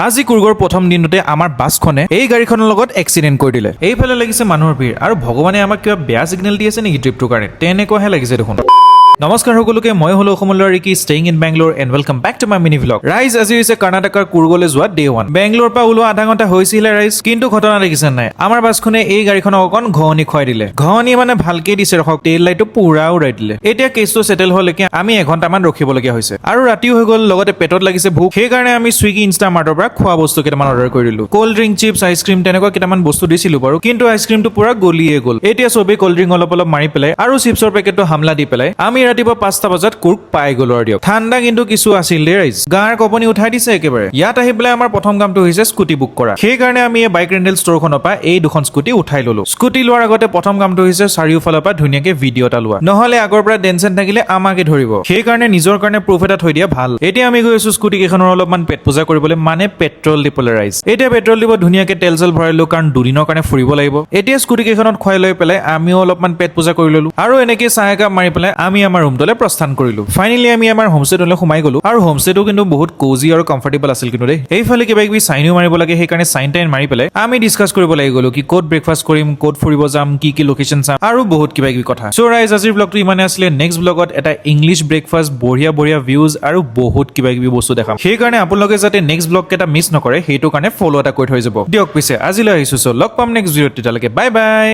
আজি কুৰ্গৰ প্ৰথম দিনতে আমাৰ বাছখনে এই গাড়ীখনৰ লগত এক্সিডেণ্ট কৰি দিলে। এইফালে লাগিছে মানুহৰ ভিৰ আৰু ভগৱানে আমাক কিবা বেয়া সিগনেল দি আছে নেকি ট্ৰিপটোৰ কাৰণে, তেনেকুৱাহে লাগিছে দেখোন। নমস্কাৰ সকলোকে, মই হলো অসমলৈ Ricky, staying in Bangalore and welcome back to my mini vlog. ৰাইজ আজি হৈছে কৰ্ণাটকৰ কুৰ্গলৈ যোৱা ডে 1। বেংগলোৰ পৰা ওলোৱা আধা ঘণ্টা হৈছিলে ৰাইজ, কিন্তু ঘটনা দেখিছে নাই, আমাৰ বাছখনে এই গাড়ীখনক অকণ ঘহনি খুৱাই দিলে। ঘহনি মানে ভালকে দিছে, ৰখক টেইল লাইটটো পুৰা উৰাই দিলে। এতিয়া কেছটো চেটেল হলৈকে আমি এঘণ্টামান ৰখিবলগীয়া হৈছে আৰু ৰাতিও হৈ গ'ল, লগতে পেটত লাগিছে ভোক। সেইকাৰণে আমি ছুইগি ইনষ্টামাৰ্টৰ পৰা খোৱা বস্তু কেইটামান অৰ্ডাৰ কৰি দিলো। কল্ড ড্ৰিংক, চিপছ, আইচক্ৰীম তেনেকুৱা কেইটামান বস্তু দিছিলো বাৰু, কিন্তু আইচক্ৰীমটো পুৰা গলিয়ে গ'ল। এতিয়া চবেই কল্ড ড্ৰিংক অলপ অলপ মাৰি পেলাই আৰু চিপছৰ পেকেটটো হামলা দি পেলাই আমি ৰাতিপুৱা 5টা বজাত কুৰ্গ পাই গলো আৰু দিয়ক। ঠাণ্ডা কিন্তু কিছু আছিল দেই ৰাইজ, গাৰ কপনি উঠাই দিছে একেবাৰে। ইয়াত আহি পেলাই আমাৰ প্ৰথম কামটো হৈছে স্কুটি বুক কৰা। সেইকাৰণে আমি এই বাইক ৰেণ্টেল ষ্টৰখনৰ পৰা এই দুখন স্কুটি উঠাই ললো। স্কুটি লোৱাৰ আগতে প্ৰথম কামটো হৈছে চাৰিওফালৰ পৰা ধুনীয়াকে ভিডিঅ' এটা লোৱা, নহলে আগৰ পৰা টেনচন থাকিলে আমাকে ধৰিব। সেইকাৰণে নিজৰ কাৰণে প্ৰুফ এটা থৈ দিয়া ভাল। এতিয়া আমি গৈ আছো স্কুটি কেইখনৰ অলপমান পেট পূজা কৰিবলৈ, মানে পেট্ৰল দিবলৈ ৰাইজ। এতিয়া পেট্ৰল দিব ধুনীয়াকে তেল চেল ভৰাইলো, কাৰণ দুদিনৰ কাৰণে ফুৰিব লাগিব। এতিয়া স্কুটি কেইখনত খুৱাই লৈ পেলাই আমিও অলপমান পেট পূজা কৰি ললো আৰু এনেকে চাহ একাপ মাৰি পেলাই আমি আমাৰ ৰুমটোলৈ প্ৰস্থান কৰিলো। ফাইনেলি আমি আমাৰ হোমষ্টেটোলৈ সোমাই গলো আৰু হোমষ্টেটো কিন্তু বহুত কোজি আৰু কমফৰ্টেবল আছিল কিন্তু দেই। এইফালে কিবা কিবি চাইনো মাৰিব লাগে, সেইকাৰণে চাইন টাইন মাৰি পেলাই আমি ডিছকাছ কৰিব লাগি গলো কি ক'ত ব্ৰেকফাষ্ট কৰিম, ক'ত ফুৰিব যাম, কি কি লোকেশ্যন চাম আৰু বহুত কিবা কিবি কথা। চ' ৰাইজ, আজিৰ ব্লগটো ইমানে আছিলে। নেক্সট ব্লগত এটা ইংলিছ ব্ৰেকফাষ্ট, বঢ়িয়া বঢ়িয়া ভিউজ আৰু বহুত কিবা কিবি বস্তু দেখাম। সেইকাৰণে আপোনালোকে যাতে নেক্সট ব্লগ কেইটা মিছ নকৰে, সেইটো কাৰণে ফ'ল' এটা কৰি থৈ যাব দিয়ক। পিছে আজিলৈ আহিছো, চ' লগ পাম নেক্সট ভিডিঅ'ত, তেতিয়ালৈকে বাই বাই।